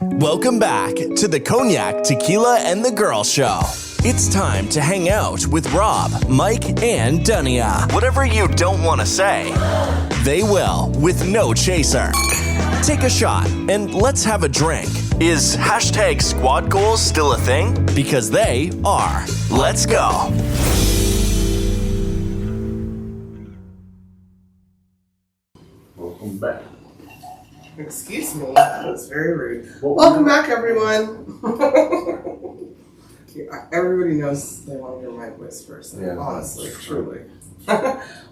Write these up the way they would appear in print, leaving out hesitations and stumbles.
Welcome back to the Cognac, Tequila, and the Girl Show. It's time to hang out with Rob, Mike, and Dunya. Whatever you don't want to say, they will with no chaser. Take a shot and let's have a drink. Is hashtag squad goals still a thing? Because they are. Let's go. Welcome back. Excuse me, that was very rude. Welcome back, everyone. Everybody knows they want to hear my voice first. Yeah, honestly, truly.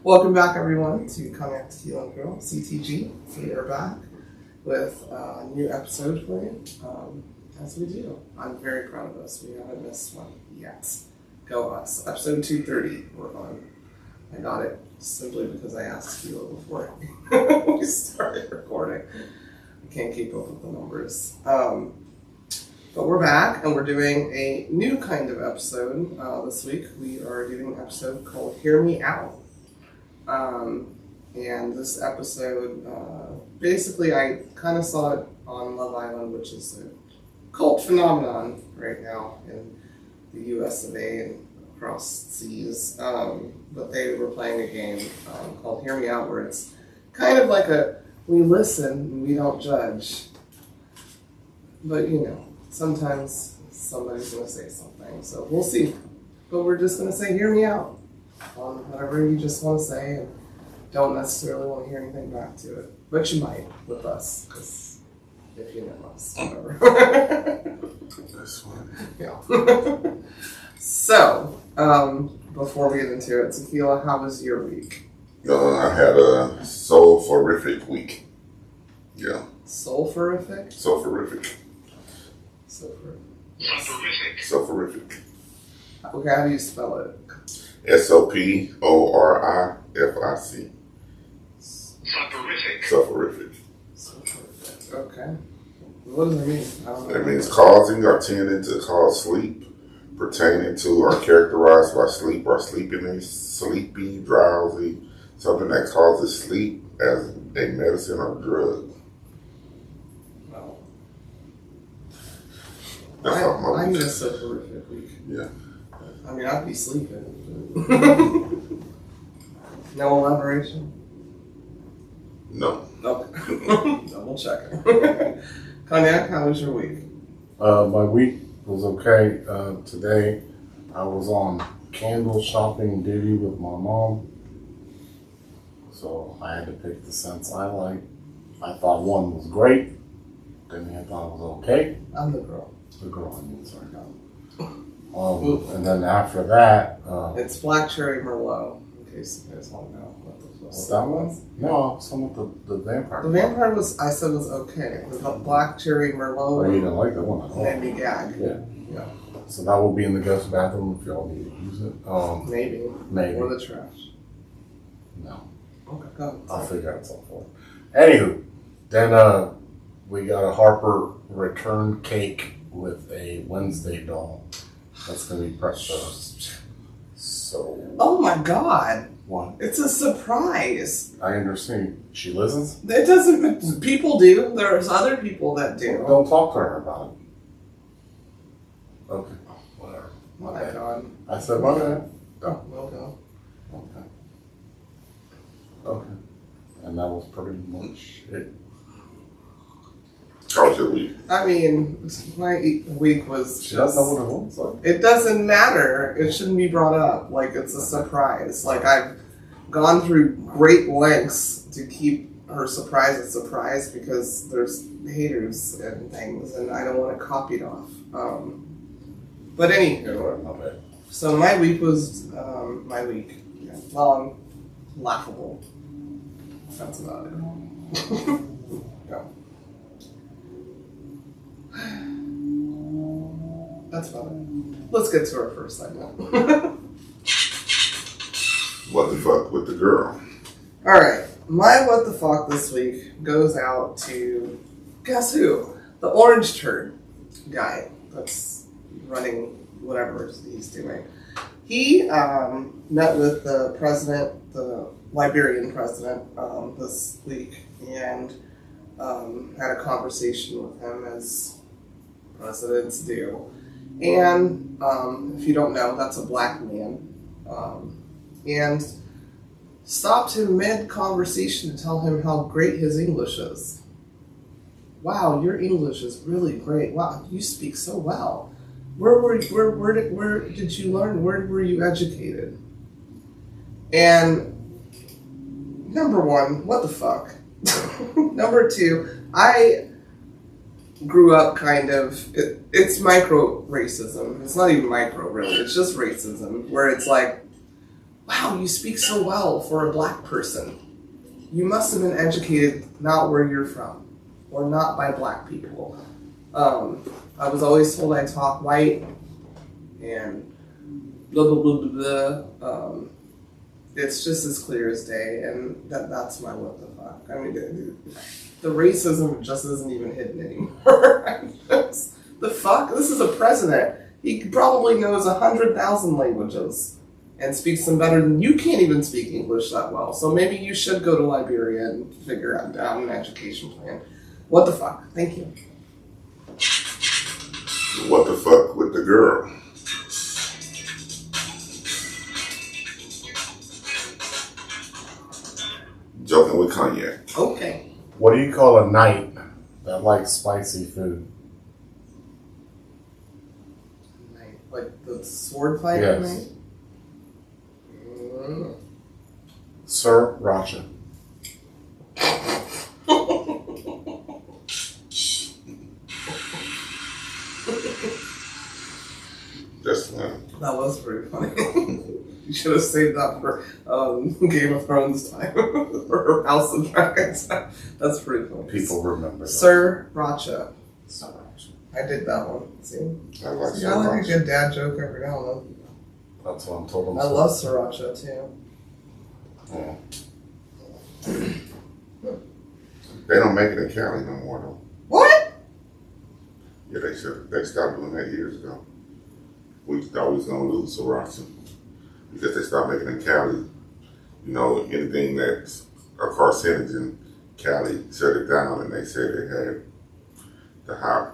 Welcome back, everyone, to Cognac, Tequila, and Girl, CTG. We are back with a new episode for you, as we do. I'm very proud of us. We haven't missed one yet. Go us. Episode 230 we're on. I got it simply because I asked Tequila before we started recording. I can't keep up with the numbers. But we're back, and we're doing a new kind of episode this week. We are doing an episode called Hear Me Out. And this episode, basically, I kind of saw it on Love Island, which is a cult phenomenon right now in the US of A and across seas. But they were playing a game called Hear Me Out, where it's kind of like we listen and we don't judge. But, sometimes somebody's going to say something, so we'll see. But we're just going to say, hear me out on whatever you just want to say, and don't necessarily want to hear anything back to it. But you might with us, because if you know us, whatever. This one. Yeah. So, before we get into it, Tequila, how was your week? I had a soul-forific week. Yeah. Soul-forific? Soul-forific. Soporific. Okay, how do you spell it? Soporific. Soporific. Okay. What does that mean? I don't know. It means causing or tending to cause sleep, pertaining to or characterized by sleep or sleepiness, sleepy, drowsy, something that causes sleep as a medicine or drug. I need a soporific week. Yeah. I mean, I'd be sleeping. No elaboration? No. Okay. Double checking. Cognac, how was your week? My week was okay. Today, I was on candle shopping duty with my mom. So I had to pick the scents I like. I thought one was great. Then I thought it was okay. I'm the girl. The girl, I mean, sorry, God. And then after that... it's Black Cherry Merlot, in case you guys want to know what the what's that one? No, some with the vampire. The vampire I said was okay. The Black Cherry Merlot. Oh, you didn't like that one at all? Made me gag. Yeah. So that will be in the guest bathroom if y'all need to use it. Maybe. Or the trash. No. Okay, go ahead. I'll figure out something for it. Anywho, then we got a Harper return cake with a Wednesday doll. That's going to be pressed. So. Oh my God. What? It's a surprise. I understand. She listens? It doesn't. People do. There's other people that do. Don't talk to her about it. Okay. Whatever. Oh my God. I said, my bad. Oh, well done. Okay. And that was pretty much it. How was your week? I mean, my week was She doesn't know what it looks like. It doesn't matter. It shouldn't be brought up. Like, it's a surprise. Like, I've gone through great lengths to keep her surprise a surprise because there's haters and things, and I don't want it copied off. But anywho, so my week was, long, laughable. That's about it. Go. That's about it. Let's get to our first segment. What the fuck with the girl? Alright, my what the fuck this week goes out to, guess who? The orange turd guy that's running whatever he's doing. He met with the president, the Liberian president, this week, and had a conversation with him as presidents do. And if you don't know, that's a black man. And stopped him mid-conversation to tell him how great his English is. Wow, your English is really great. Wow, you speak so well. Where did you learn? Where were you educated? And number one, what the fuck? Number two, I grew up kind of, it's micro racism. It's not even micro, really. It's just racism, where it's like, wow, you speak so well for a black person. You must have been educated not where you're from, or not by black people. I was always told I talk white, and blah, blah, blah, blah, blah. It's just as clear as day, and that's my what the fuck. I mean, the racism just isn't even hidden anymore. The fuck? This is a president. He probably knows 100,000 languages and speaks them better than you. Can't even speak English that well. So maybe you should go to Liberia and figure out an education plan. What the fuck? Thank you. What the fuck with the girl? Joking with Cognac. Okay. What do you call a knight that likes spicy food? Like the sword fight Yes. night? Sir Racha. That's funny. That was pretty funny. You should have saved that for Game of Thrones time. Or House of Dragons. That's pretty funny. People remember that. Sir Racha. Sir Racha. I did that one. See? I like See, I like a good dad joke every now and then. That's what I'm told. I love sriracha too. Yeah. They don't make it in Cali no more though. What? Yeah, they stopped doing that years ago. We thought we was gonna lose sriracha because they stopped making it in Cali. You know, anything that's a carcinogen, Cali shut it down, and they said it had the high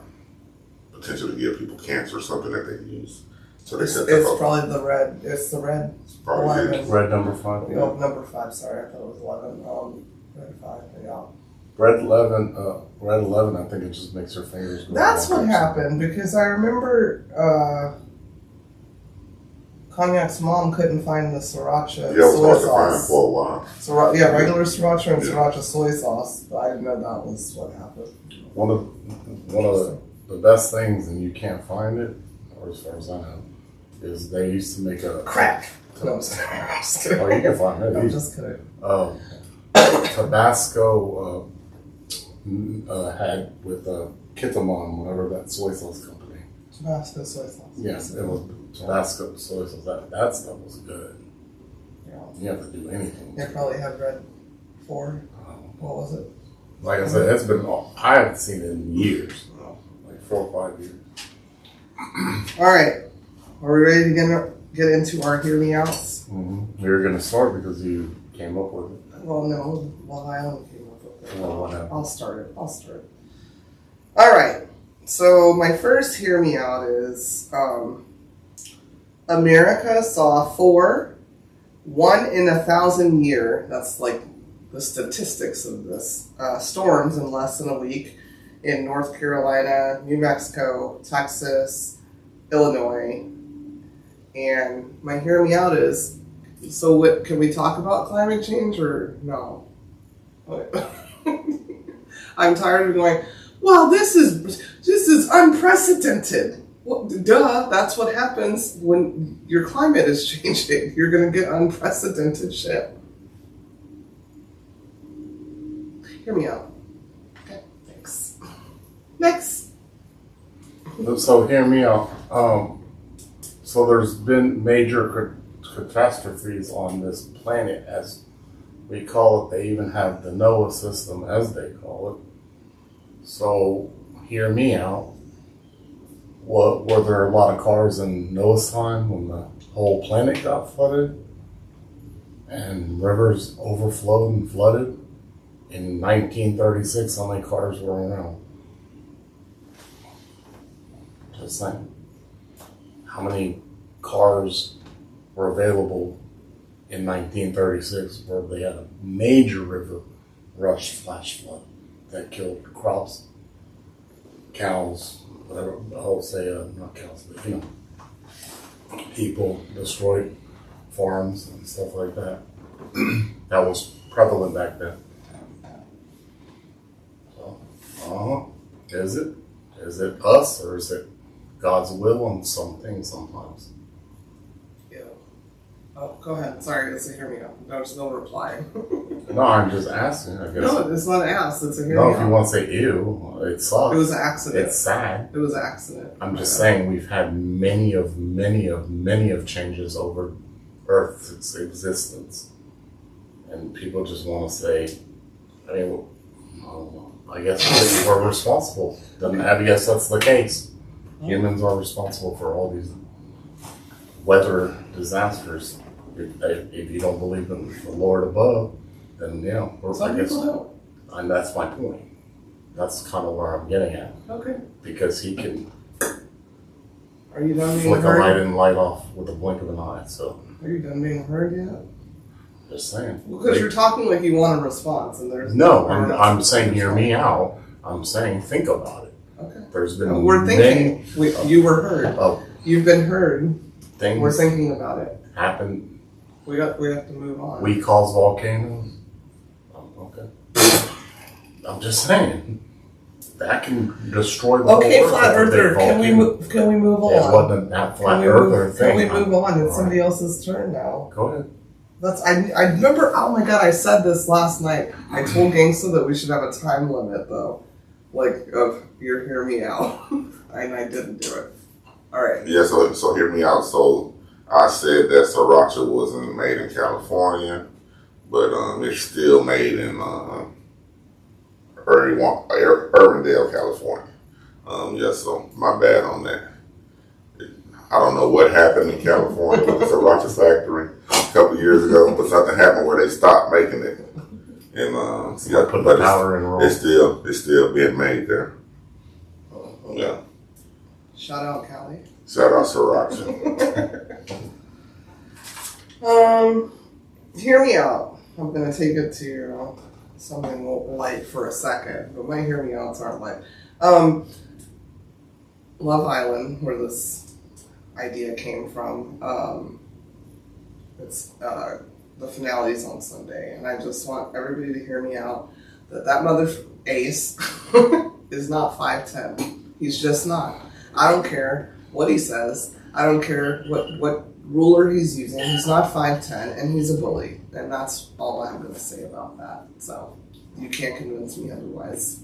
potential to give people cancer or something that they use. So they said It's probably the red. It's the red. probably 11. Red number 5. Yeah. No, number 5. Sorry, I thought it was 11. Red 5. Yeah. Red 11. Red 11. I think it just makes your fingers go. That's what longer. happened because I remember Cognac's mom couldn't find the siracha Yeah, it was soy hard to find sauce. for a while. Regular sriracha and Yeah. sriracha soy sauce, but I didn't know that was what happened. One of the best things, and you can't find it, or as far as I know, is they used to make a Crack. No, I'm just kidding. Oh, you can find it. I'm just kidding. Tabasco had with Kitamon, whatever that soy sauce company. Tabasco soy sauce. Yes, it was Tabasco soy sauce. That stuff was good. Yeah. You have to do anything. They probably had red 4. What was it? Like I said, it's been. I haven't seen it in years, like 4 or 5 years. All right. Are we ready to get into our hear me outs? Mm-hmm. You're gonna start because you came up with it. Well, no. Long Island came up with it. Well, whatever. I'll start it. All right. So my first hear me out is America saw 4 1 in 1,000 year. That's like the statistics of this storms in less than a week in North Carolina, New Mexico, Texas, Illinois. And my hear me out is, so what, can we talk about climate change or no? I'm tired of going, well, this is unprecedented. Well, duh, that's what happens when your climate is changing. You're going to get unprecedented shit. Hear me out. Okay, thanks. Next. So hear me out. So there's been major catastrophes on this planet, as we call it. They even have the Noah system, as they call it. So hear me out. Were there a lot of cars in Noah's time when the whole planet got flooded and rivers overflowed and flooded? In 1936, how many cars were around? Just saying. How many cars were available in 1936 where they had a major river rush flash flood that killed crops, cows, whatever, not cows, but people, destroyed farms and stuff like that. That was prevalent back then. So, is it? Is it us or is it God's will on some things sometimes? Yeah. Oh, go ahead. Sorry, it's a hear me out. No reply. No, I'm just asking. I guess. No, it's not an ass. It's a hear me No, out. if you want to say ew, it sucks. It was an accident. It's sad. It was an accident. I'm just saying we've had many of changes over Earth's existence. And people just want to say, I mean, I don't know. I guess we're responsible. I guess that's the case. Humans are responsible for all these weather disasters. If you don't believe in the Lord above, then Some people don't. And that's my point. That's kind of where I'm getting at. Okay. Because he can Are you done being flick a light heard? and light off with a blink of an eye. So Are you done being heard yet? just saying. Because you're talking like you want a response, and there's No, I'm saying hear me out. I'm saying think about it. Okay. There's been We're thinking. You were heard. of You've been heard. things We're thinking about it. happen. We have to move on. We cause volcanoes. Okay. I'm just saying that can destroy the Okay, whole flat Earth. earther. Can we move on? It wasn't that flat earther thing. Can we move on? It's All somebody else's turn now. Go ahead. I remember. Oh my god! I said this last night. I told Gangsta that we should have a time limit though, like of your hear me out, and I didn't do it. All right. Yeah, so hear me out. So I said that Sriracha wasn't made in California, but it's still made in Urbandale, California. So my bad on that. I don't know what happened in California with the Sriracha factory a couple of years ago, but something happened where they stopped making it. And Put the powder in roll. it's still being made there. Yeah. Shout out Cali. Shout out Sriracha. Hear me out. I'm gonna take it to something light for a second, but my hear me outs aren't light. Love Island, where this idea came from. It's the finale's on Sunday, and I just want everybody to hear me out that mother Ace is not 5'10". He's just not. I don't care what he says. I don't care what ruler he's using. He's not 5'10", and he's a bully, and that's all I'm going to say about that. So you can't convince me otherwise.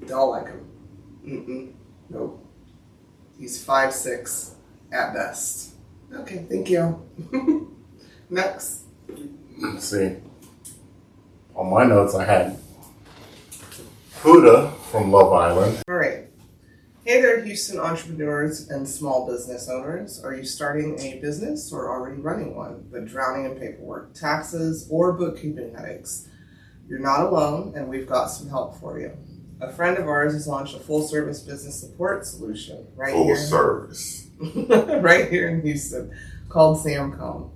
Don't like him. Nope. He's 5'6". At best. Okay, thank you. Next. Let's see. On my notes, I had Huda from Love Island. All right. Hey there, Houston entrepreneurs and small business owners. Are you starting a business or already running one, but drowning in paperwork, taxes, or bookkeeping headaches? You're not alone, and we've got some help for you. A friend of ours has launched a full-service business support solution right Full here. service. Right here in Houston, called Samcom.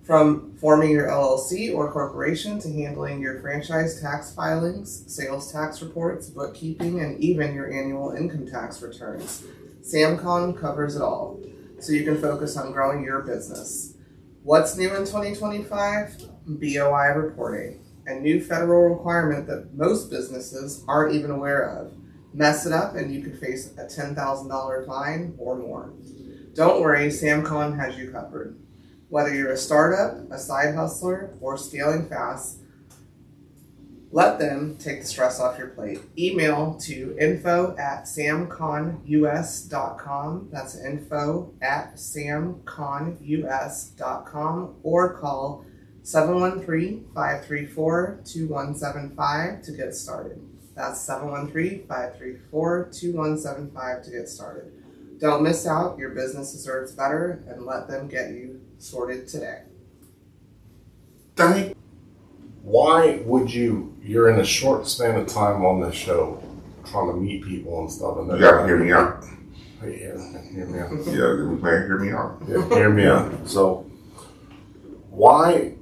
From forming your LLC or corporation to handling your franchise tax filings, sales tax reports, bookkeeping, and even your annual income tax returns, Samcom covers it all, so you can focus on growing your business. What's new in 2025? BOI reporting, a new federal requirement that most businesses aren't even aware of. Mess it up and you could face a $10,000 fine or more. Don't worry, Samcon has you covered. Whether you're a startup, a side hustler, or scaling fast, let them take the stress off your plate. Email to info@samconus.com. That's info@samconus.com, or call 713-534-2175 to get started. That's 713-534-2175 to get started. Don't miss out. Your business deserves better, and let them get you sorted today. Dang. Why would you're in a short span of time on this show trying to meet people and stuff, and You gotta hear me out. Hear me out. Hear me out. Yeah, hear me out. So, why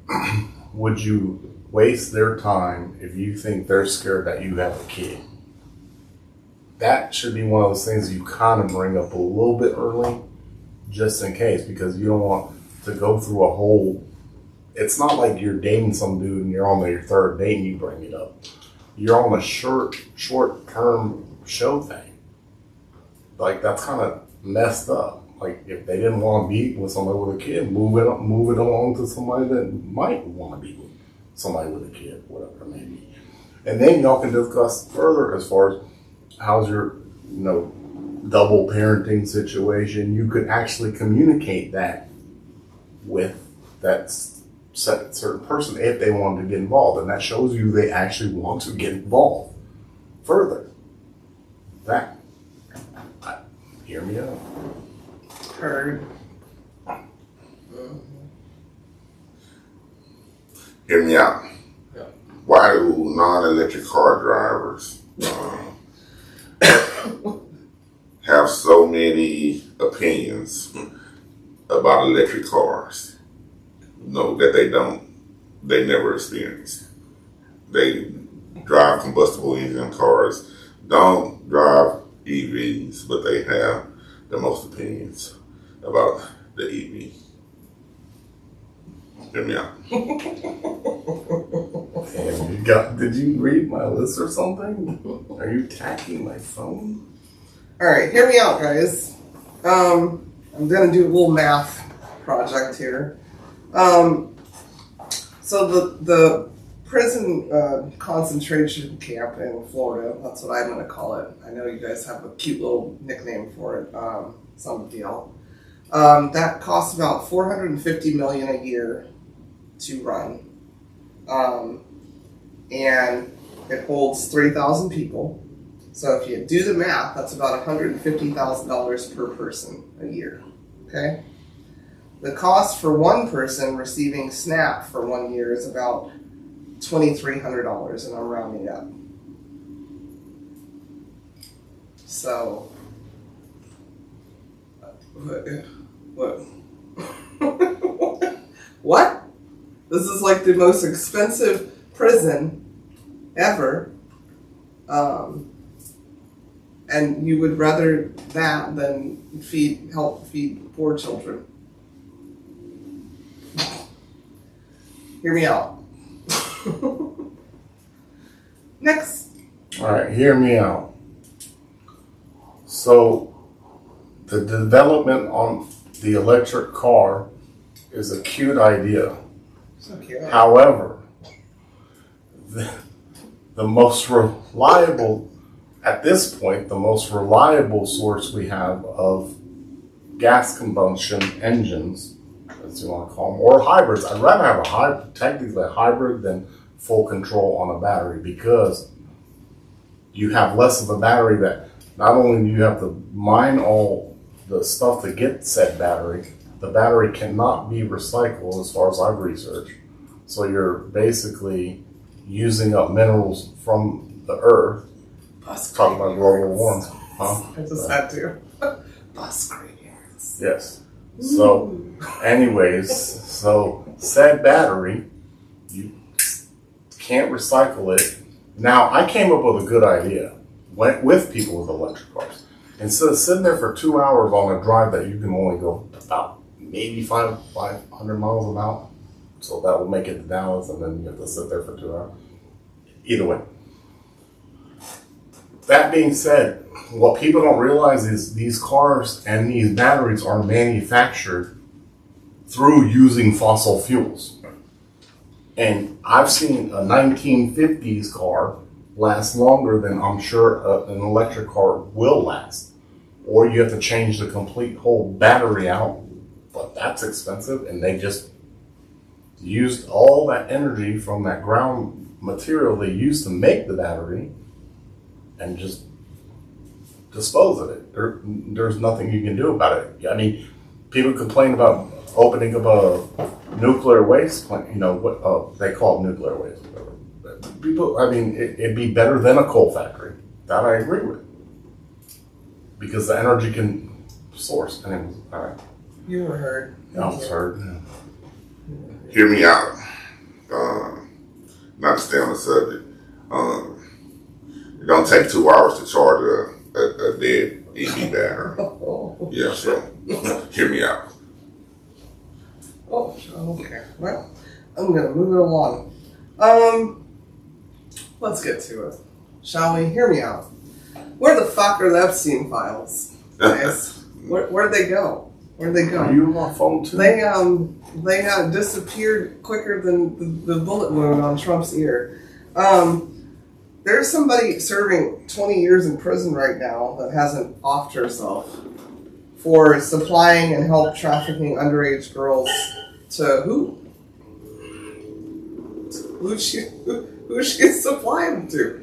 would you waste their time if you think they're scared that you have a kid? That should be one of those things you kind of bring up a little bit early, just in case, because you don't want to go through a whole. It's not like you're dating some dude and you're on your third date and you bring it up. You're on a short-term show thing. Like, that's kind of messed up. Like, if they didn't want to be with somebody with a kid, move it along to somebody that might want to be with somebody with a kid, whatever it may be. And then y'all can discuss further as far as how's your, double parenting situation. You could actually communicate that with that certain person if they wanted to get involved. And that shows you they actually want to get involved further. Hear me out. Heard. Hear me out. Yeah. Why do non-electric car drivers have so many opinions about electric cars? That they never experienced. They drive combustible engine cars, don't drive EVs, but they have the most opinions about the EV. Hear me out. Did you read my list or something? Are you attacking my phone? Alright, hear me out, guys. I'm gonna do a little math project here. So the prison concentration camp in Florida, that's what I'm gonna call it. I know you guys have a cute little nickname for it, some deal. That costs about $450 million a year to run. And it holds 3,000 people. So if you do the math, that's about $150,000 per person a year. Okay? The cost for one person receiving SNAP for 1 year is about $2,300, and I'm rounding up. So, what? What? This is like the most expensive prison ever. And you would rather that than help feed poor children. Hear me out. Next. All right, hear me out. So, the development on the electric car is a cute idea. So cute. However, the most reliable, at this point, the most reliable source we have of gas combustion engines, as you want to call them, or hybrids. I'd rather have technically a hybrid than full control on a battery, because you have less of a battery that not only do you have to mine all the stuff to get said battery, the battery cannot be recycled as far as I've researched. So you're basically using up minerals from the earth. Talking about global warming. Huh? I just had to. Bus graveyards. Yes. So, anyways, said battery, you can't recycle it. Now, I came up with a good idea. Went with people with electric cars. Instead of sitting there for 2 hours on a drive that you can only go about maybe 500 miles an hour, so that will make it to Dallas, and then you have to sit there for 2 hours. Either way. That being said, what people don't realize is these cars and these batteries are manufactured through using fossil fuels. And I've seen a 1950s car last longer than I'm sure an electric car will last. Or you have to change the complete whole battery out, but that's expensive, and they just used all that energy from that ground material they used to make the battery and just dispose of it. There's nothing you can do about it. I mean, people complain about opening up a nuclear waste plant, what they call it nuclear waste. People, I mean, it'd be better than a coal factory. That I agree with. Because the energy can source. And it was, all right. You were heard. I was heard. Hear me out. Not to stay on the subject. It don't take 2 hours to charge a dead EV battery. Oh, Yeah, so hear me out. oh, okay. Well, I'm gonna move it along. Let's get to it. Shall we? Hear me out. Where the fuck are the Epstein files? Guys? Where'd they go? Where'd they go? Are you on my phone too? They disappeared quicker than the bullet wound on Trump's ear. There's somebody serving 20 years in prison right now that hasn't offed herself for supplying and help trafficking underage girls to who? Who's she supplying them to?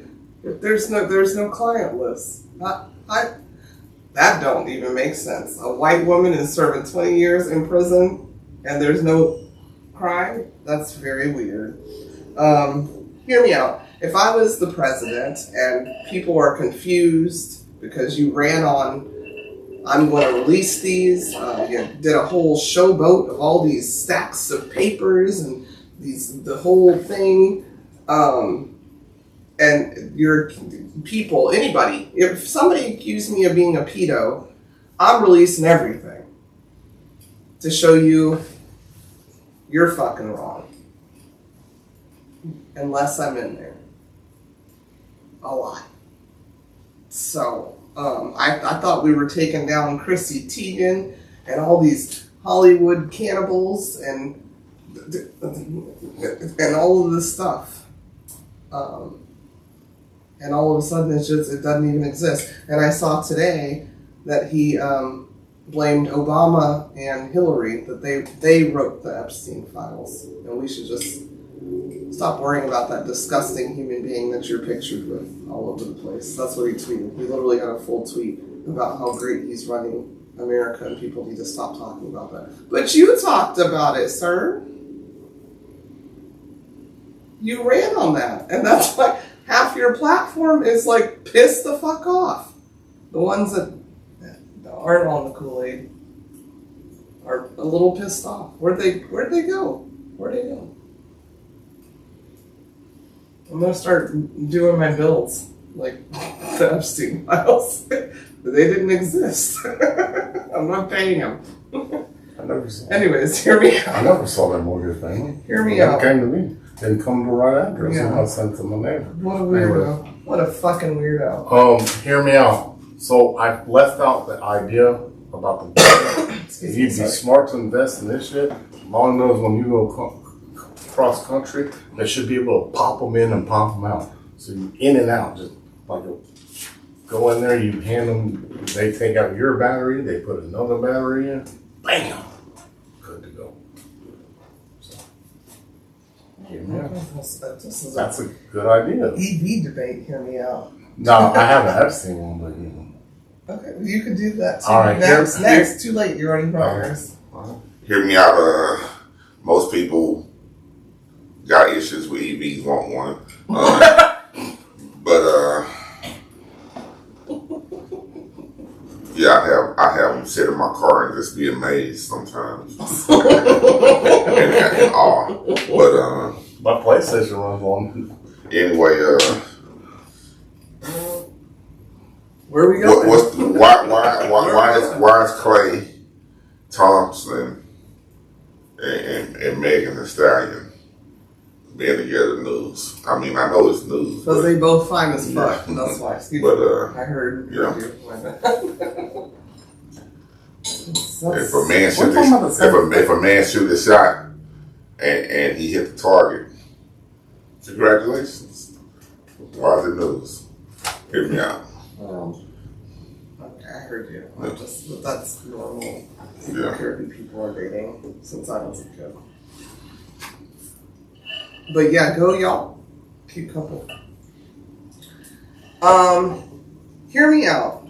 There's no client list. That don't even make sense. A white woman is serving 20 years in prison and there's no crime? That's very weird. Hear me out. If I was the president and people are confused because you ran on, I'm going to release these, you did a whole showboat of all these stacks of papers and the whole thing, and your people, anybody, if somebody accused me of being a pedo, I'm releasing everything to show you you're fucking wrong. Unless I'm in there. A lot. So, I thought we were taking down Chrissy Teigen and all these Hollywood cannibals and all of this stuff. And all of a sudden it doesn't even exist. And I saw today that he blamed Obama and Hillary, that they wrote the Epstein files. And we should just stop worrying about that disgusting human being that you're pictured with all over the place. That's what he tweeted. He literally got a full tweet about how great he's running America, and people need to stop talking about that. But you talked about it, sir. You ran on that. And that's why half your platform is like, piss the fuck off. The ones that aren't on the Kool-Aid are a little pissed off. Where'd they go? Where'd they go? I'm gonna start doing my bills like the Epstein files. They didn't exist. I'm not paying them. I never saw. Anyways, hear me out. I never saw that mortgage payment. Hear me It out. came to me. Didn't come to the right address. Yeah. And I sent to my neighbor. What a weirdo. What a fucking weirdo. Hear me out. So I left out the idea about the Excuse you'd me, be sorry. smart to invest in this shit. Long knows when you go cross country, they should be able to pop them in and pop them out. So you in and out, just like go in there, you hand them, they take out your battery, they put another battery in, bam, good to go. So, hear me out. This is That's a good idea. EV debate. Hear me out. No, I haven't Epstein one, but you know. Okay, you could do that too. All right, Next. Too late. You're already progress. Hear me out. Most people got issues with EVs, want one. But yeah, I have them sit in my car and just be amazed sometimes. and awe. But My PlayStation runs on. anyway, Where are we going? why is Clay Thompson and Megan Thee Stallion being together news? I mean, I know it's news, Because but they both fine as fuck. Yeah. That's why. Excuse But, me. I heard yeah. you. if a man We're talking about the same if a man shoot a shot and he hit the target, congratulations. Why is it news? Hear me out. Okay, I heard you. That's normal. Yeah. Curvy people are dating since I was a kid. But yeah, go y'all. Cute couple. Hear me out.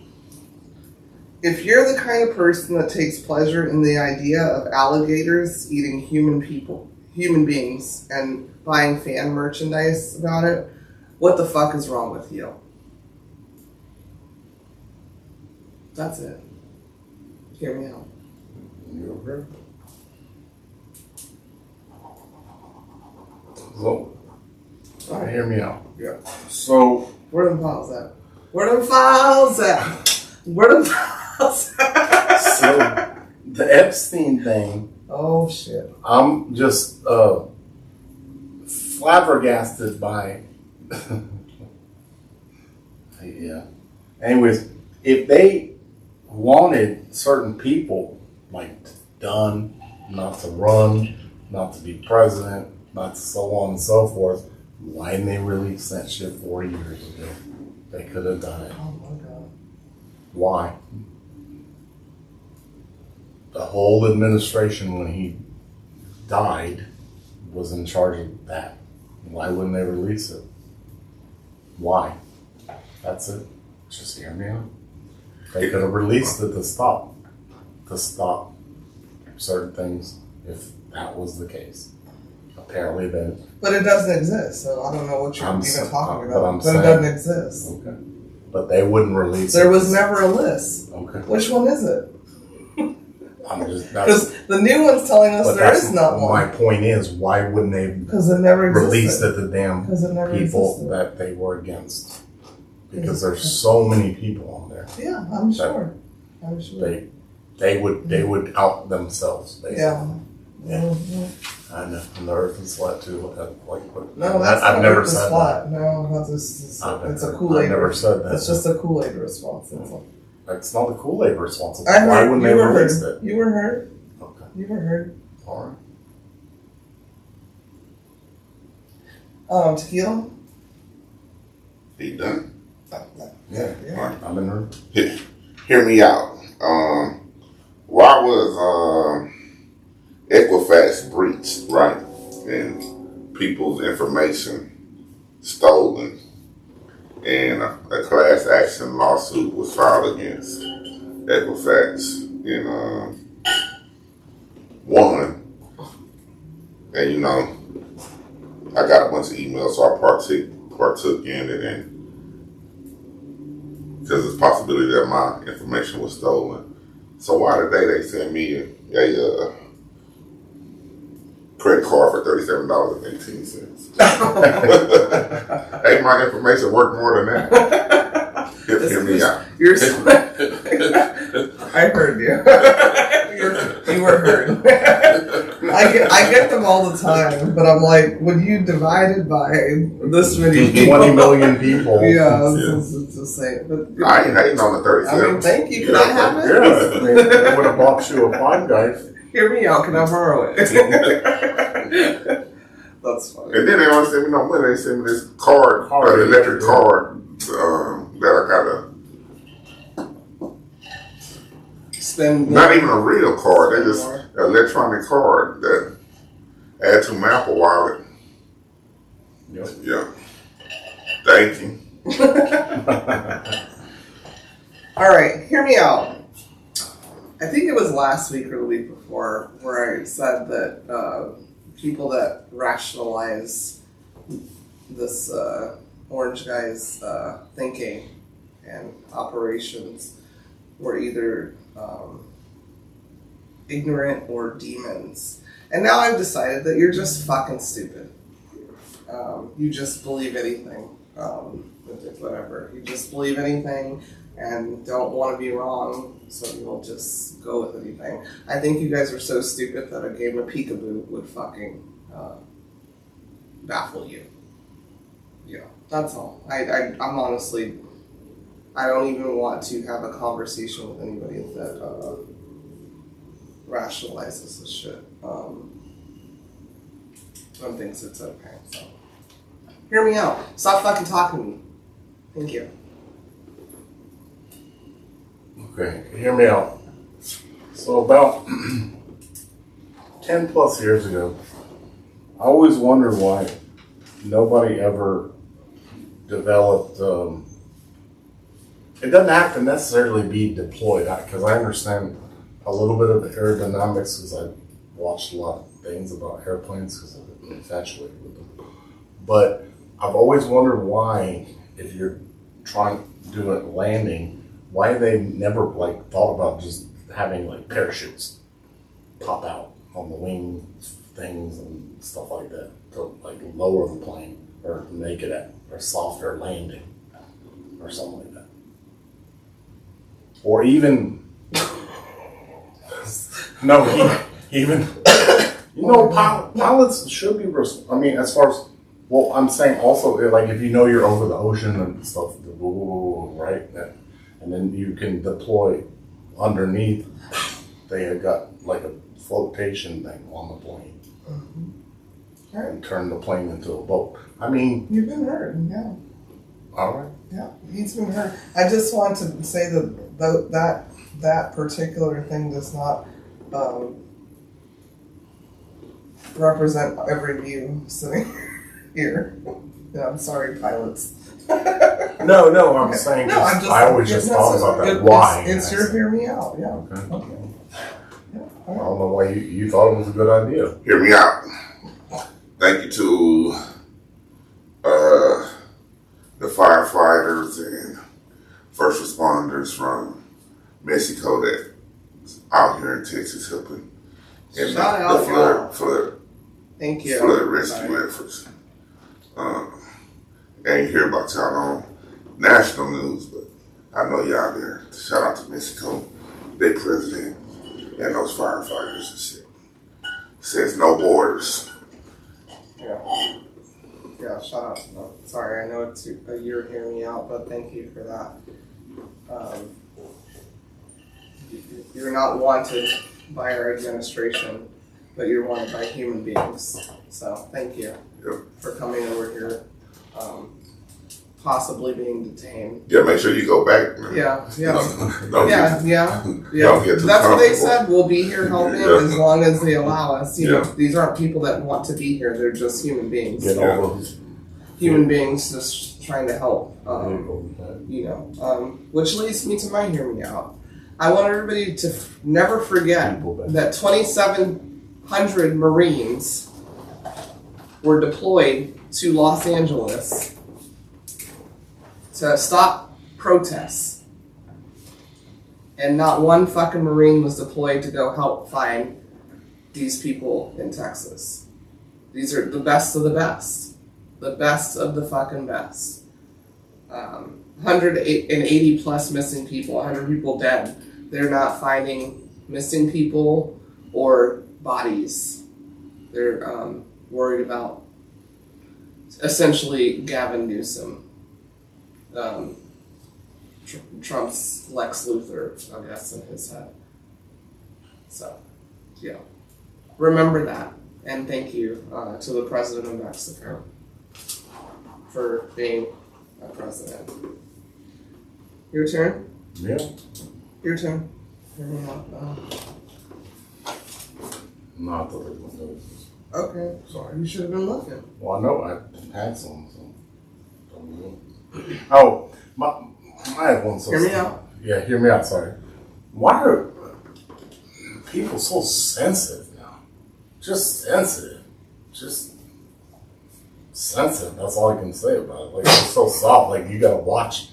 If you're the kind of person that takes pleasure in the idea of alligators eating human beings, and buying fan merchandise about it, what the fuck is wrong with you? That's it. Hear me out. You agree? So, All right. hear me out. Yeah. So, Where them files at? Where them files at? Where them files at? so the Epstein thing, Oh shit. I'm just flabbergasted by. Yeah. Anyways, if they wanted certain people, like done, not to run, not to be president, not to so on and so forth, why didn't they release that shit 4 years ago? They could have done it. Oh my god. Why? The whole administration, when he died, was in charge of that. Why wouldn't they release it? Why? That's it. Just hear me out. They could have released it to stop certain things if that was the case. Apparently, then. But it doesn't exist, so I don't know what you're even talking about. But it doesn't exist. Okay. But they wouldn't release it. There was never a list. Okay. Which one is it? I'm just. Because the new one's telling us there is not My one. point is, why wouldn't they Because it never existed. release it to damn Because it never people existed. that they were against? Because there's so many people on there. Yeah, I'm sure. I'm sure. They would out themselves, basically. Yeah. Yeah. Mhm. I know. And the earth is flat too. No, that's I've not never Earth is said flat. No, it's a Kool-Aid. I've never said that. It's just a Kool-Aid response. That's all. It's not a Kool-Aid response. I heard, Why wouldn't they you were release heard. it? You were heard. Okay. You were heard. All right. Tequila? He done? Yeah. Yeah. I'm in room. Hear me out. Why was Equifax breached, right? And people's information stolen, and a class action lawsuit was filed against Equifax and won. And I got a bunch of emails, so I partook in it, and because there's a possibility that my information was stolen. So why today they send me a credit card for $37.18? Hey, my information worth more than that. Hear me out. I heard you. You were heard. I get them all the time, but I'm like, when you divide it by this many people, 20 million people. Yeah, it's the same. But I ain't hating on the 37. I mean, thank you. Can I have it? Yeah, they would have bought you a Five Guys. Hear me out. Can I borrow it? That's funny. And then they don't send me no money. They send me this card, electric card that I gotta. Spend Not even a real card. They just an electronic card that add to my Apple Wallet. Yep. Yeah. Thank you. All right, hear me out. I think it was last week or the week before where I said that people that rationalize this orange guy's thinking and operations were either ignorant or demons. And now I've decided that you're just fucking stupid. You just believe anything. Whatever. You just believe anything and don't want to be wrong, so you'll just go with anything. I think you guys are so stupid that a game of peekaboo would fucking baffle you. Yeah, that's all. I'm honestly, I don't even want to have a conversation with anybody that rationalizes this shit and thinks it's okay. So, hear me out. Stop fucking talking to me. Thank you. Okay, hear me out. So about 10 plus years ago, I always wondered why nobody ever developed, it doesn't have to necessarily be deployed, because I understand a little bit of the aerodynamics because I watched a lot of things about airplanes because I've been infatuated with them. But I've always wondered why, if you're trying to do a landing, why they never thought about just having like parachutes pop out on the wing things and stuff like that to like lower the plane or make it a softer landing or something like that. Or even even pilots should be. I mean, as far as I'm saying also like if you know you're over the ocean and stuff, right? And then you can deploy underneath. They have got like a flotation thing on the plane. Mm-hmm. Right. And turn the plane into a boat. I mean, you've been hurt, yeah. All right. Yeah, he's been hurt. I just want to say that particular thing does not represent every view sitting here. Yeah, I'm sorry, pilots. No, I'm saying I always just thought about that. Why? It's your hear me out. Yeah. Okay. Yeah. I don't know why you thought it was a good idea. Hear me out. Thank you to the firefighters and first responders from Mexico that's out here in Texas helping in the flood Thank you. Flood rescue efforts. Ain't hear about y'all on national news, but I know y'all there. Shout out to Mexico, their president, and those firefighters and shit. Says no borders. Yeah. Yeah, shout out to them. Sorry, I know it's a year hear me out, but thank you for that. You're not wanted by our administration, but you're wanted by human beings. So thank you for coming over here, possibly being detained. Yeah, make sure you go back, man. Yeah. Don't get too That's what they comfortable. said. We'll be here helping as long as they allow us. You know, these aren't people that want to be here. They're just human beings. Get all those. Human beings just trying to help. Which leads me to my hear me out. I want everybody to never forget that 2,700 Marines were deployed to Los Angeles to stop protests. And not one fucking Marine was deployed to go help find these people in Texas. These are the best of the best. The best of the fucking best. 180 plus missing people, 100 people dead. They're not finding missing people or bodies. They're worried about essentially Gavin Newsom, Trump's Lex Luthor, I guess, in his head. So, yeah. Remember that. And thank you to the President of Mexico for being a president. Your turn? Yeah. Your turn. Hear me out. Not the windows. Okay. Sorry. You should have been looking. Well, I know I had some. So don't know. Oh, I had one. Hear me out. Yeah, hear me out. Sorry. Why are people so sensitive now? Just sensitive. Just sensitive. That's all I can say about it. Like it's so soft. Like you gotta watch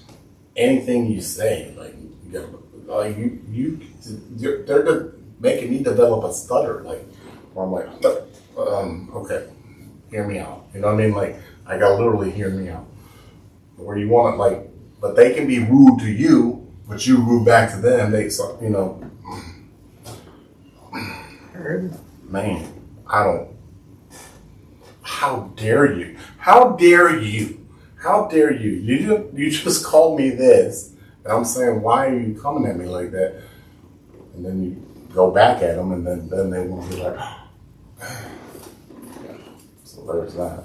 anything you say. Like you gotta. Like they're just making me develop a stutter. Like where I'm like, okay, hear me out. You know what I mean? Like I gotta literally hear me out. Where you want it, like, but they can be rude to you, but you rude back to them. Man, I don't. How dare you? How dare you? How dare you? You just called me this, and I'm saying, why are you coming at me like that? And then you go back at them, and then they will be like, yeah. So there's that.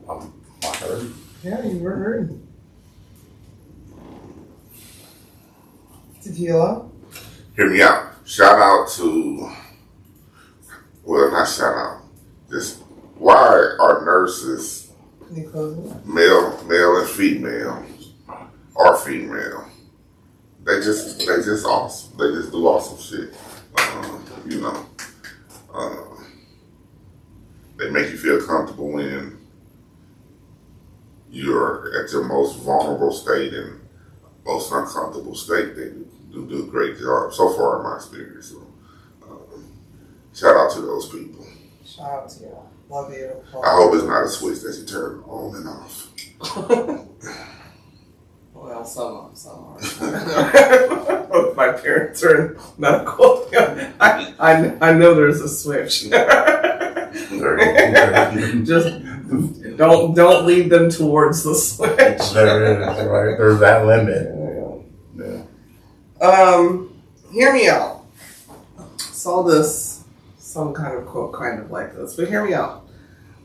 I heard. Yeah, you were heard. Tequila. Hear me out. Shout out to, well, not shout out. Just why are nurses, Any closing? male and female, or female? They just awesome. They just do awesome shit. They make you feel comfortable when you're at your most vulnerable state and most uncomfortable state. They do a great job so far in my experience. So, shout out to those people. Shout out to you. Love you. I hope it's not a switch that you turn on and off. Well, some are. My parents are in medical. I know there's a switch. Just don't lead them towards the switch. There is, right? There's that limit. Yeah. Hear me out. Saw this, some kind of quote kind of like this, but hear me out.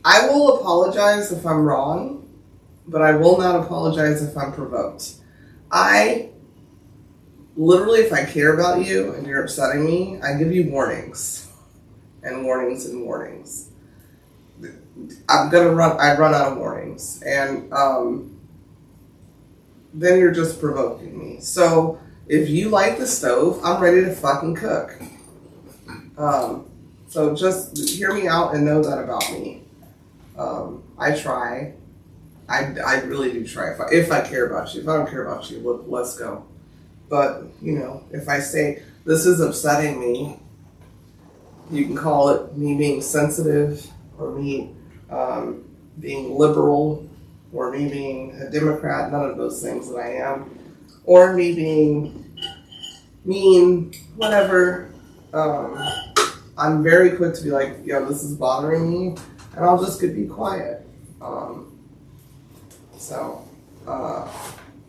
I will apologize if I'm wrong, but I will not apologize if I'm provoked. I literally, if I care about you and you're upsetting me, I give you warnings and warnings and warnings. I run out of warnings, and then you're just provoking me. So if you light the stove, I'm ready to fucking cook. So just hear me out and know that about me. I try. I really do try. If I care about you. If I don't care about you, let's go. But, if I say, this is upsetting me, you can call it me being sensitive, or me being liberal, or me being a Democrat, none of those things that I am, or me being mean, whatever. I'm very quick to be like, yo, this is bothering me, and I'll just be quiet.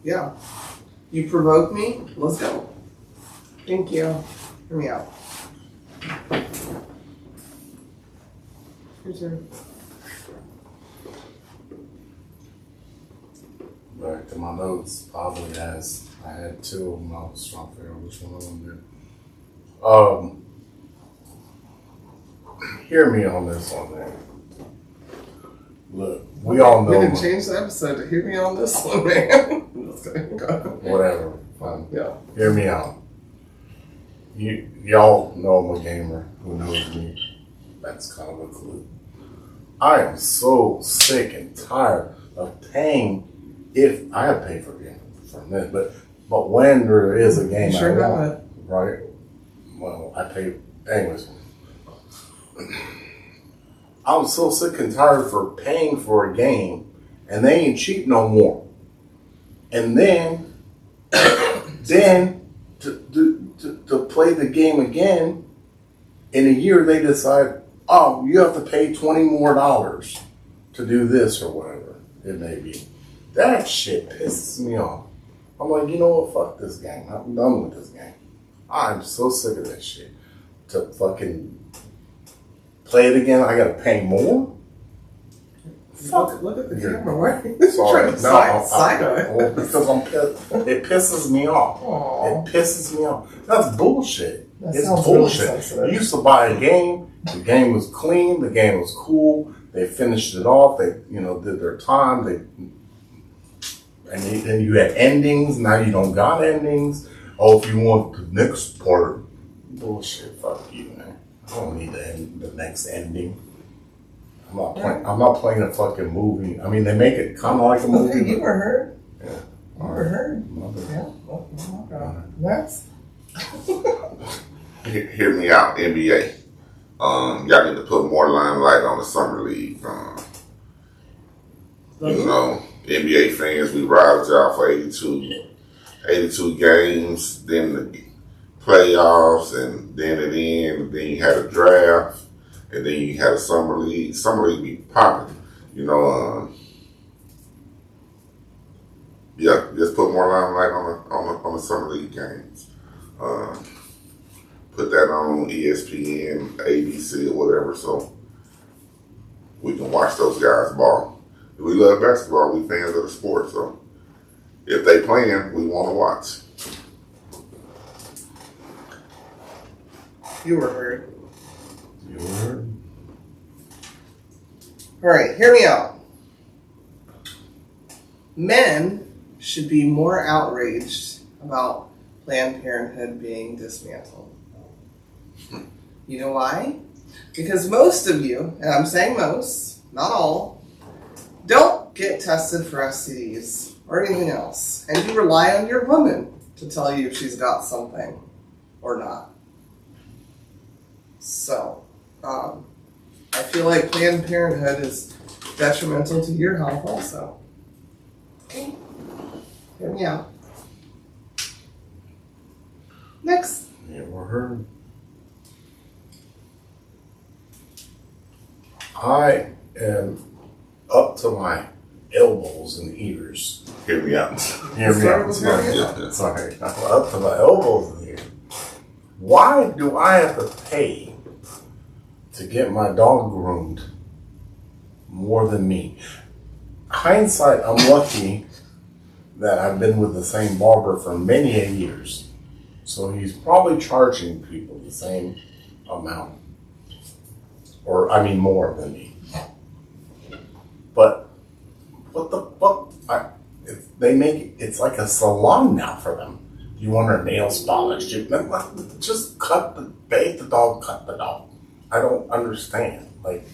Yeah. You provoke me, let's go. Thank you. Hear me out. Your turn. Back to my notes, probably has. I had two of them. I was trying to figure out which one of them did. Hear me on this one, man. Look, we all know. We can change the episode to hear me on this one, man. Whatever. Fine. Yeah. Hear me out. Y'all know I'm a gamer. Who knows me? That's kind of a clue. I am so sick and tired of paying. If I have paid for a game from this, but when there is a game sure I want, right? Well, I pay anyways. I'm so sick and tired for paying for a game, and they ain't cheap no more. And then to play the game again, in a year they decide, oh, you have to pay $20 more to do this or whatever it may be. That shit pisses me off. I'm like, you know what? Fuck this game. I'm done with this game. I'm so sick of that shit. To fucking play it again, I gotta pay more? Fuck. Look at the camera. Why are you Sorry. trying to side Well, because I'm pissed. It pisses me off. Aww. It pisses me off. That's bullshit. That It's sounds bullshit. really sensitive. You used to buy a game. The game was clean. The game was cool. They finished it off. They, did their time. And then you had endings. Now you don't got endings. Oh, if you want the next part, bullshit. Fuck you, man. I don't need the next ending. I'm not playing a fucking movie. I mean, they make it kind of like a movie. Okay, you were heard. Yeah. You were heard. Yeah. Okay. Next. Hear me out, NBA. Y'all need to put more limelight on the summer league. NBA fans, we robbed y'all for 82 games, then the playoffs, and then it ended. Then you had a draft, and then you had a summer league. Summer league be popping, Yeah, just put more limelight on the summer league games. Put that on ESPN, ABC, or whatever, so we can watch those guys ball. We love basketball. We fans of the sport, so if they playing, we want to watch. You were heard. You heard? All right, hear me out. Men should be more outraged about Planned Parenthood being dismantled. You know why? Because most of you, and I'm saying most, not all, don't get tested for STDs or anything else, and you rely on your woman to tell you if she's got something or not. So, I feel like Planned Parenthood is detrimental to your health also. Okay. Hear me out. Next. Yeah, we're heard. I am up to my elbows and ears. Hear me out. Hear me out. Sorry. I'm up to my elbows in here. Why do I have to pay to get my dog groomed more than me? Hindsight, I'm lucky that I've been with the same barber for many years. So he's probably charging people the same amount. Or, I mean, more than me. But what the fuck? They make it's like a salon now for them. You want her nails polished? Just bathe the dog, cut the dog. I don't understand. Like,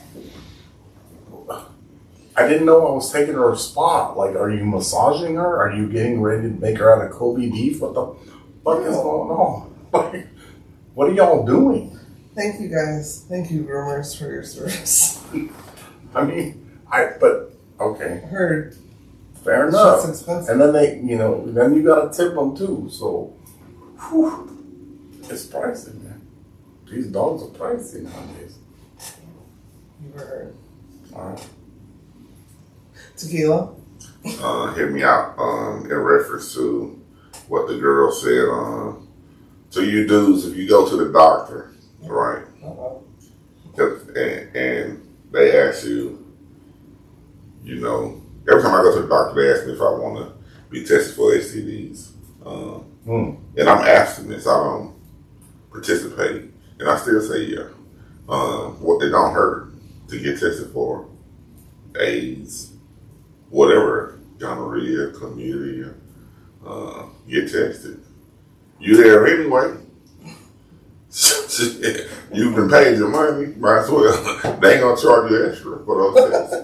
I didn't know I was taking her a spa. Like, are you massaging her? Are you getting ready to make her out of Kobe beef? What the fuck is going on? Like, what are y'all doing? Thank you guys. Thank you, groomers, for your service. I mean, okay. Heard. Fair enough. Shit's expensive. And then then you gotta tip them too. So, it's pricey, man. These dogs are pricey nowadays. You heard. All right. Tequila. Hear me out. In reference to what the girl said. To you dudes, if you go to the doctor, right? And they ask you, every time I go to the doctor, they ask me if I want to be tested for STDs. And I'm abstinent, I don't participate. And I still say yeah. It don't hurt to get tested for AIDS, whatever, gonorrhea, chlamydia. Get tested. You there anyway. You've been paid your money, might as well. They ain't gonna charge you extra for those tests.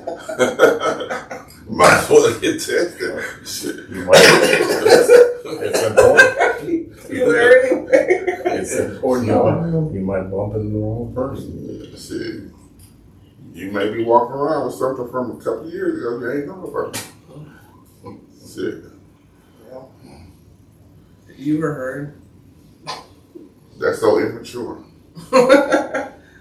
Might as well get tested. Shit. You might. It's important. You there anyway. It's important. You might bump into the wrong person. Shit. You may be walking around with something from a couple of years ago. You ain't know about it. Shit. You were heard. That's so immature.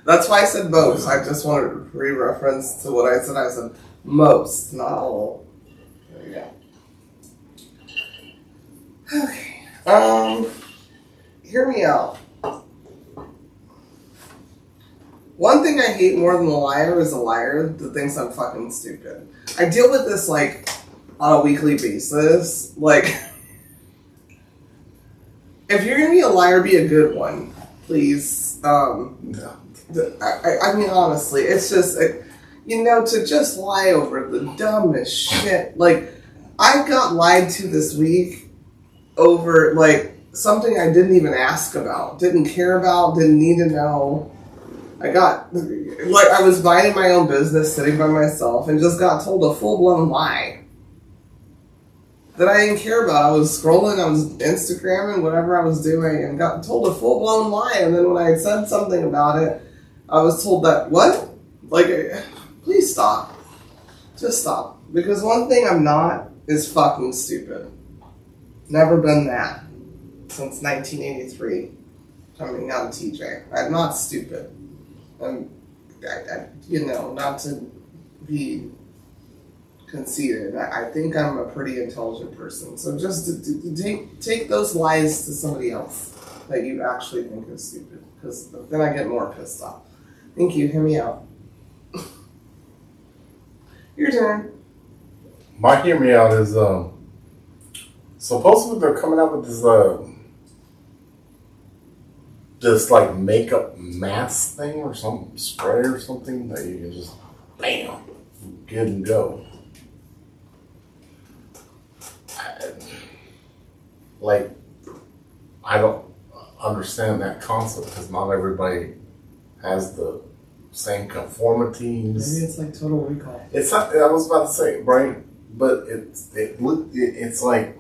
That's why I said most. I just wanted to re-reference to what I said. I said most, not all. There you go. Okay. Hear me out. One thing I hate more than a liar is a liar that thinks I'm fucking stupid. I deal with this like on a weekly basis. Like, if you're gonna be a liar, be a good one, please. I mean, honestly, it's just, to just lie over the dumbest shit. Like, I got lied to this week over, like, something I didn't even ask about, didn't care about, didn't need to know. I was minding my own business, sitting by myself, and just got told a full-blown lie that I didn't care about. I was scrolling, I was Instagramming, whatever I was doing, and got told a full-blown lie. And then when I had said something about it, I was told that, what? Like, please stop. Just stop. Because one thing I'm not is fucking stupid. Never been that. Since 1983. Coming out of TJ. I'm not stupid. Not to be conceited. I think I'm a pretty intelligent person. So just to take those lies to somebody else that you actually think is stupid. Because then I get more pissed off. Thank you. Hear me out. Your turn. My hear me out is supposedly they're coming out with this like makeup mask thing or some spray or something that you can just bam, get and go. I don't understand that concept because not everybody has the same conformities. Maybe it's like Total Recall. It's not. I was about to say, right? But it's like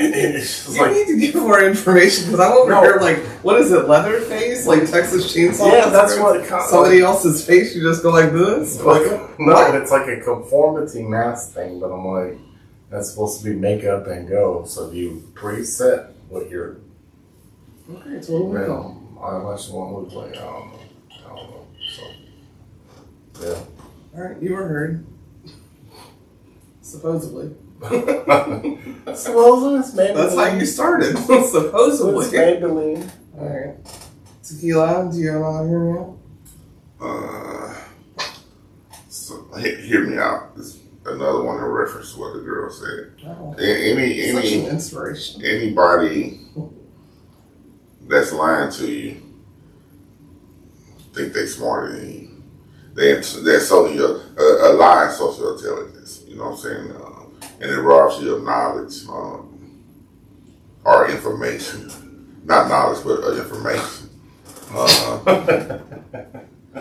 It's You need to give more information because I'm over here like, what is it, Leatherface? Like Texas Chainsaw? Yeah, that's what somebody else's face, you just go like this? No, it's like a conformity mask thing, but I'm like, that's supposed to be makeup and go. So you preset what your Okay, so what do we call? eyelash one looks like. I don't know. So yeah. Alright, you were heard. Supposedly. Supposedly it's Maybelline. That's how you started. Supposedly. It's Maybelline. Alright. Tequila, do you want to hear me out? So hear me out. It's another one in reference to what the girl said. Oh, such Any an inspiration. anybody that's lying to you think they smarter than you. They're selling you a lie in social intelligence. You know what I'm saying? And it robs you of knowledge or information. Not knowledge, but information.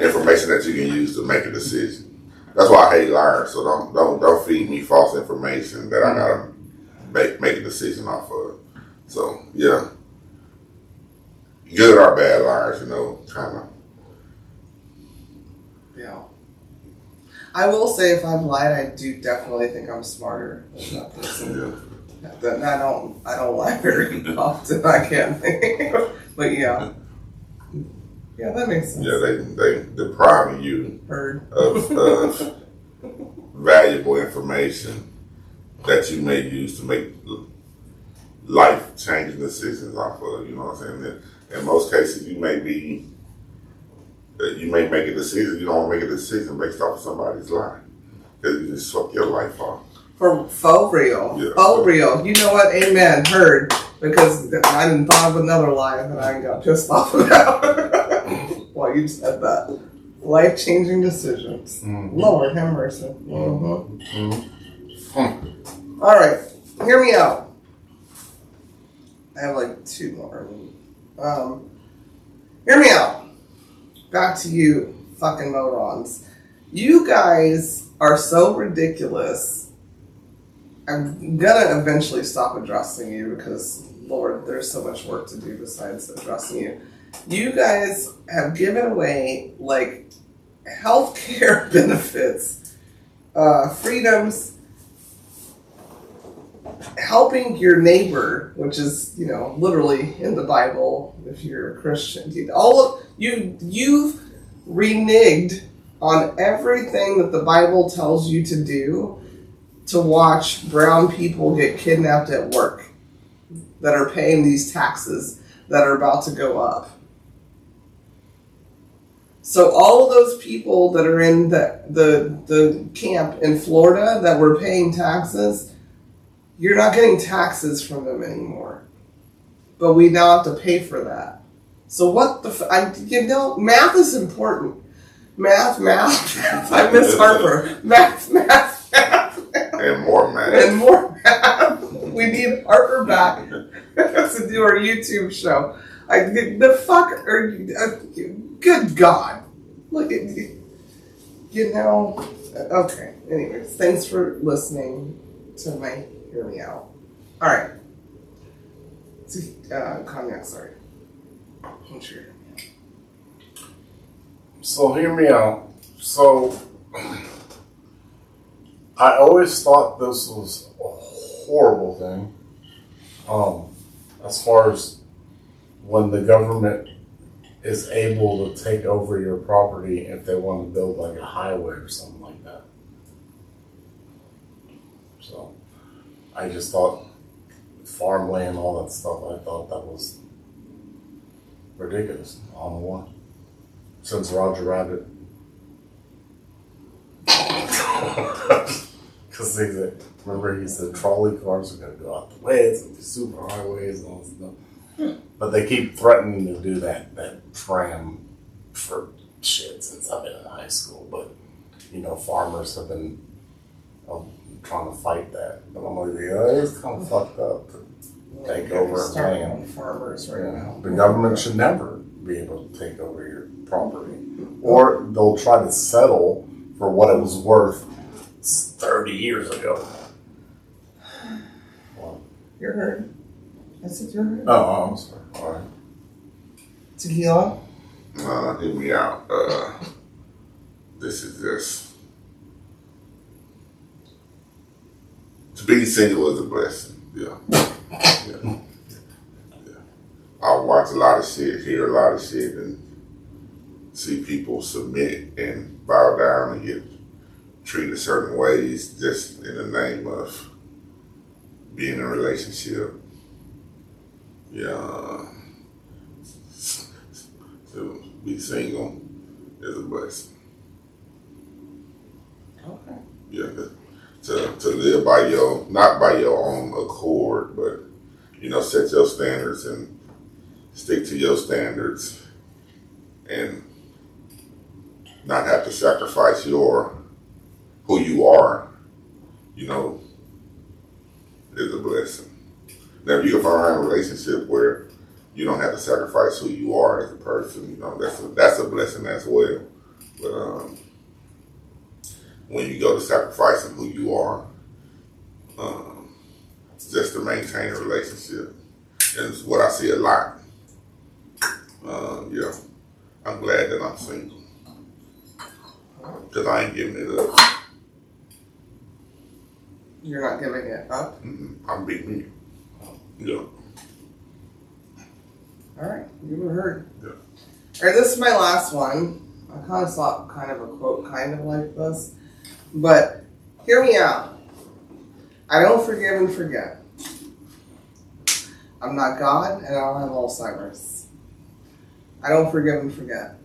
Information that you can use to make a decision. That's why I hate liars. So don't feed me false information that I gotta make a decision off of. So yeah, good or bad liars, kind of. Yeah. I will say if I've lied, I do definitely think I'm smarter than that person. Yeah. Then I don't lie very often, I can't think. But yeah. Yeah, that makes sense. Yeah, they depriving you Heard. of valuable information that you may use to make life-changing decisions off of. You know what I'm saying? In most cases, you may make a decision. You don't want to make a decision based off of somebody's lie because you just suck your life off. For faux real. Yeah. Faux real. You know what? Amen. Heard. Because I didn't thought of another lie that I got pissed off about. Well, you said that. Life-changing decisions. Mm-hmm. Lord have mercy. Mm-hmm. All right. Hear me out. I have like two more. Hear me out. Back to you fucking morons. You guys are so ridiculous. I'm gonna eventually stop addressing you because, Lord, there's so much work to do besides addressing you. You guys have given away, like, healthcare benefits, freedoms, helping your neighbor, which is, literally in the Bible, if you're a Christian. You've reneged on everything that the Bible tells you to do to watch brown people get kidnapped at work that are paying these taxes that are about to go up. So all of those people that are in the camp in Florida that were paying taxes, you're not getting taxes from them anymore. But we now have to pay for that. So what math is important. Math. I miss Harper. Math. And more math. And more math. We need Harper back to do our YouTube show. Good God. Look at you. Okay. Anyways, thanks for listening to my Hear Me Out. All right. Cognac, sorry. I'm sure. So hear me out. So I always thought this was a horrible thing. As far as when the government is able to take over your property if they want to build like a highway or something like that. So I just thought farmland, all that stuff, I thought that was ridiculous. I don't know why. Since Roger Rabbit. Because remember he said trolley cars are going to go out the way, it's going to be super highways and all this stuff. But they keep threatening to do that tram for shit since I've been in high school. But, farmers have been trying to fight that. But I'm like, it's kind of fucked up to take over a land. Farmers right now. The government should never be able to take over your property. Or they'll try to settle for what it was worth 30 years ago. Well, You're heard. I said you're heard. Oh, I'm sorry. All right. Tequila. Hear me out. This is just to be single is a blessing. Yeah. Yeah. I watch a lot of shit, hear a lot of shit, and see people submit and bow down and get treated certain ways just in the name of being in a relationship. Yeah. To be single is a blessing. Okay. Yeah. To live by not by your own accord, but set your standards and stick to your standards and not have to sacrifice who you are, is a blessing. Now, if you can find a relationship where you don't have to sacrifice who you are as a person, that's a blessing as well. But when you go to sacrificing who you are, just to maintain a relationship, and it's what I see a lot. I'm glad that I'm single because I ain't giving it up. You're not giving it up? I'm beating me. Yeah. All right, you were heard. Yeah. All right, this is my last one. I kind of saw kind of a quote kind of like this, but hear me out. I don't forgive and forget. I'm not God, and I don't have Alzheimer's. I don't forgive and forget.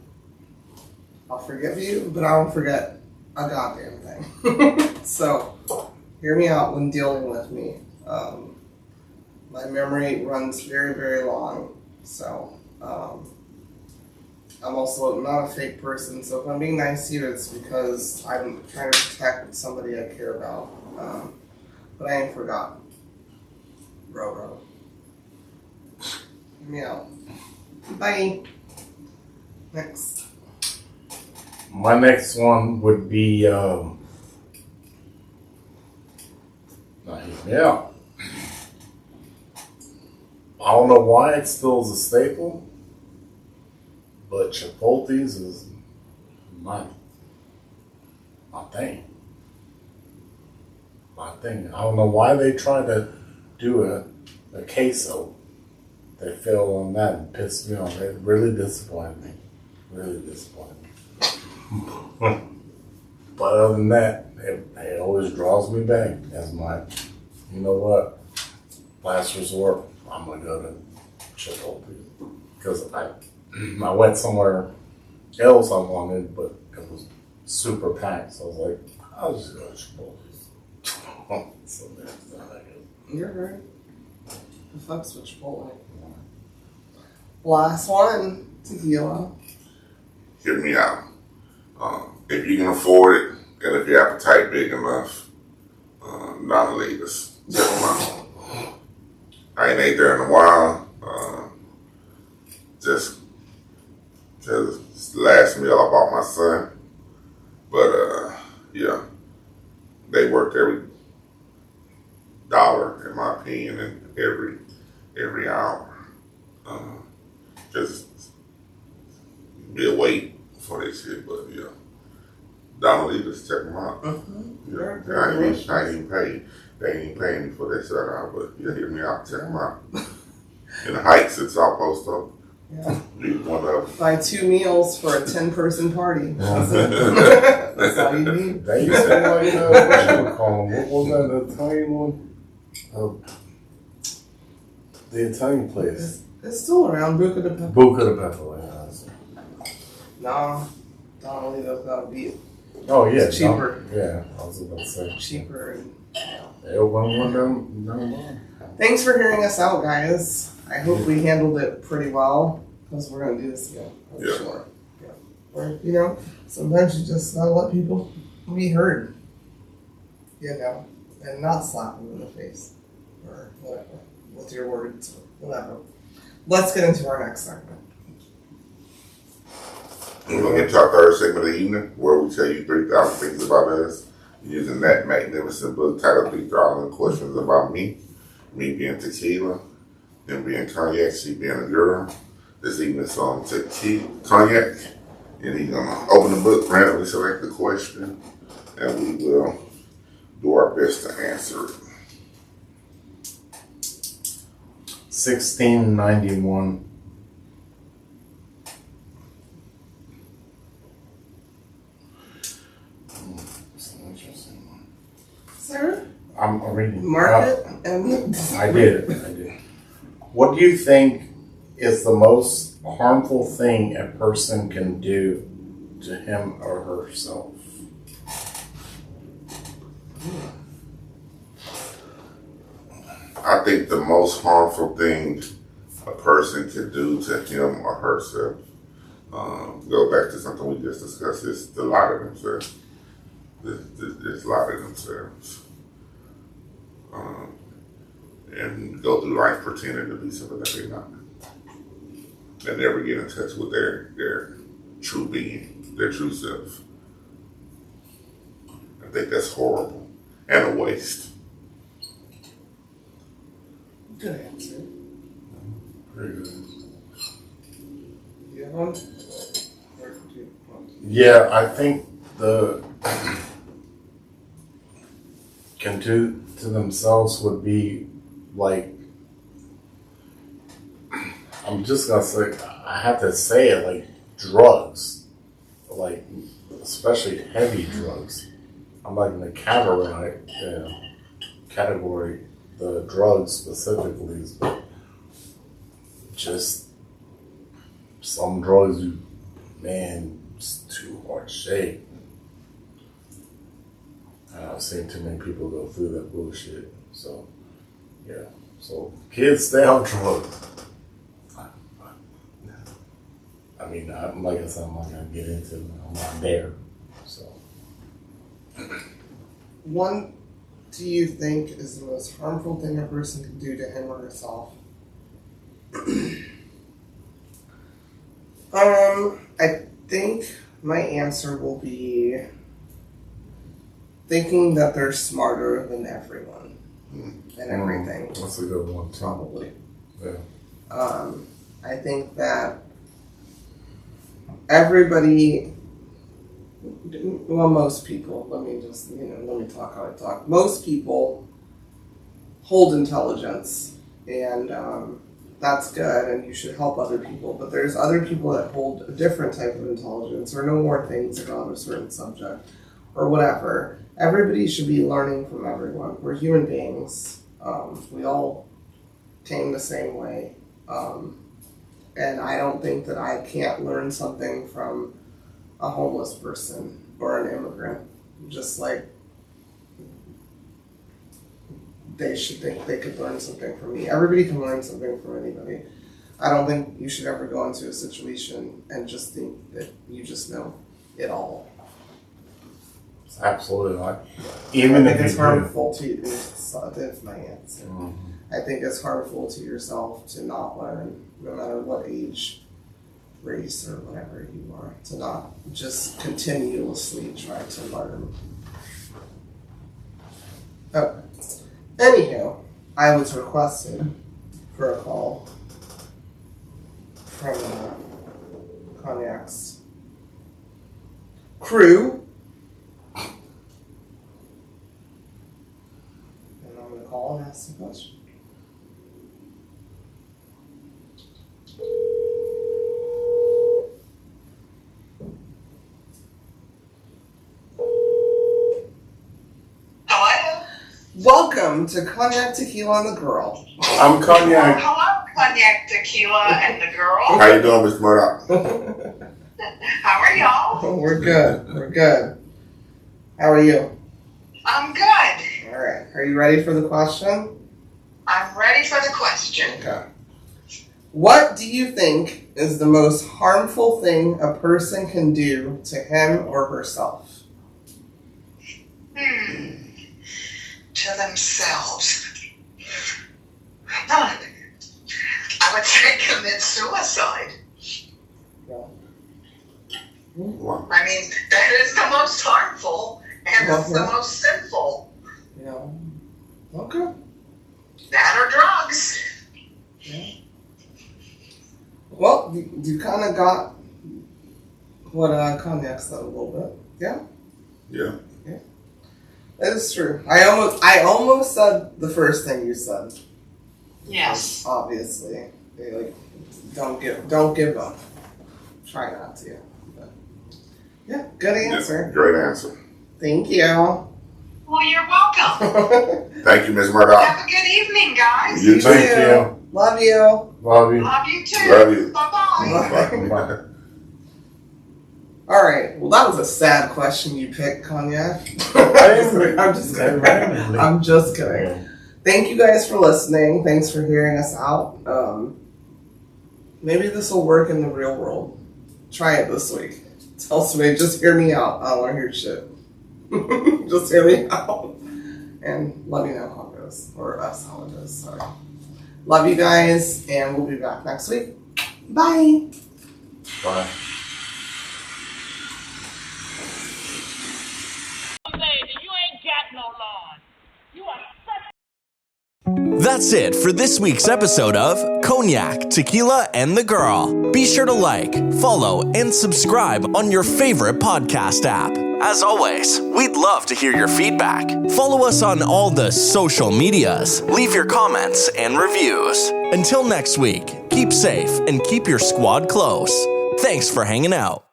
I'll forgive you, but I don't forget a goddamn thing. So, hear me out when dealing with me. My memory runs very, very long. So, I'm also not a fake person. So, if I'm being nice to you, it's because I'm trying to protect somebody I care about. But I ain't forgotten. Bro. Hear me out. Bye. Next. My next one would be, yeah. I don't know why it still is a staple, but Chipotle's is my thing. My thing. I don't know why they tried to do a queso. They failed on that and pissed me off. It really disappointed me. Really disappointed me. But other than that, it always draws me back as my, you know what, last resort, I'm going to go to Chipotle. Because I went somewhere else I wanted, but it was super packed. So I was like, I'll just go to Chipotle's. So that's not that good. You're right. The fuck's with Chipotle? Last one, tequila. Hear me out. If you can afford it, and if your appetite big enough, non-leaders, check them out. I ain't ate there in a while. Just last meal I bought my son. But yeah, they worked every dollar, in my opinion, and every hour. Just be a wait for this shit, but yeah. Donald Leaders, check them out. Yeah, I ain't even paid. They ain't even paying me for that shout out, but yeah, hear me out, check them out. In the Heights at South Post Up. Yeah. One of Buy 2 meals for a 10-person party. That's it. That's all you need. They used to like, what you would call them? What was that, the Italian one? The Italian place. It's still around, Buca di Beppo. Buca di Beppo, yeah. Nah, Donnelly does not beat. Oh, yeah. It's cheaper. Yeah, I was about to say. Cheaper. And, They opened one down. Thanks for hearing us out, guys. I hope we handled it pretty well, because we're going to do this again. I'm sure. Yeah. Or, sometimes you just gotta let people be heard. And not slap them in the face. Or whatever. With your words. Whatever. Let's get into our next segment. We're going to get to our third segment of the evening, where we tell you 3,000 things about us, using that magnificent book titled 3,000 Questions About Me. me being tequila, him being cognac, she being a girl. This evening song tequila, cognac, and he's gonna open the book, randomly select the question, and we will do our best to answer it. 1691. It's an interesting one. Sir? I'm reading. Mark it and I did. What do you think is the most harmful thing a person can do to him or herself? I think the most harmful thing a person can do to him or herself, go back to something we just discussed, is to lie to themselves. Just lie to themselves. And go through life pretending to be something that they're not. And never get in touch with their true being, their true self. I think that's horrible and a waste. good answer. Pretty good. You have one? Or do you want? Yeah, I think the can do to themselves would be like, I'm just gonna say, I have to say it, like drugs, like especially heavy drugs. I'm like in the category, the drugs specifically, but just some drugs, man, it's too hard to shake. I've seen too many people go through that bullshit. So, yeah. So, kids, stay off drugs. I mean, like I said, I'm not going to get into it. I'm not there. So. What do you think is the most harmful thing a person can do to him or herself? I think my answer will be thinking that they're smarter than everyone and everything. That's a good one, too. Probably. Yeah. I think that everybody, well, most people, let me talk how I talk. Most people hold intelligence, and that's good, and you should help other people. But there's other people that hold a different type of intelligence or know more things about a certain subject or whatever. Everybody should be learning from everyone. We're human beings. We all came the same way. And I don't think that I can't learn something from a homeless person or an immigrant. Just like they should think they could learn something from me. Everybody can learn something from anybody. I don't think you should ever go into a situation and just think that you just know it all. Absolutely not. Even I if think it's you harmful to you. That's my answer. do. I think it's harmful to yourself to not learn, no matter what age, race, or whatever you are, to not just continuously try to learn. Okay. Anywho, I was requested for a call from Cognac's crew. And I'm going to call and ask the question. Hello? Welcome to Cognac, Tequila, and the Girl. I'm Cognac. Hello, Cognac, Tequila, and the Girl. How you doing, Mr. Murdoch? How are y'all? We're good. We're good. How are you? I'm good. All right. Are you ready for the question? I'm ready for the question. Okay. What do you think is the most harmful thing a person can do to him or herself? To themselves. I would say commit suicide. Wow. I mean, that is the most harmful and it's the most sinful. Yeah. Okay. That or drugs. Well, you kind of got what Cognac said a little bit. Yeah, Yeah. that is true. I almost said the first thing you said. Yes. Obviously, like don't give up. Try not to. But, yeah, good answer. Great answer. Thank you. Well, you're welcome. Thank you, Ms. Murdoch. Have a good evening, guys. You too. Thank you. Love you. Love you. Love you too. Love you. Bye-bye. Bye. All right. Well, that was a sad question you picked, Cognac. I'm just kidding. Randomly. I'm just kidding. Thank you guys for listening. Thanks for hearing us out. Maybe this will work in the real world. Try it this week. Tell somebody, just hear me out. I don't want to hear shit. Just hear me out. And let me know how it goes. Or us how it goes. Sorry. Love you guys. And we'll be back next week. Bye. Bye. That's it for this week's episode of Cognac, Tequila, and the Girl. Be sure to like, follow, and subscribe on your favorite podcast app. As always, we'd love to hear your feedback. Follow us on all the social medias. Leave your comments and reviews. Until next week, keep safe and keep your squad close. Thanks for hanging out.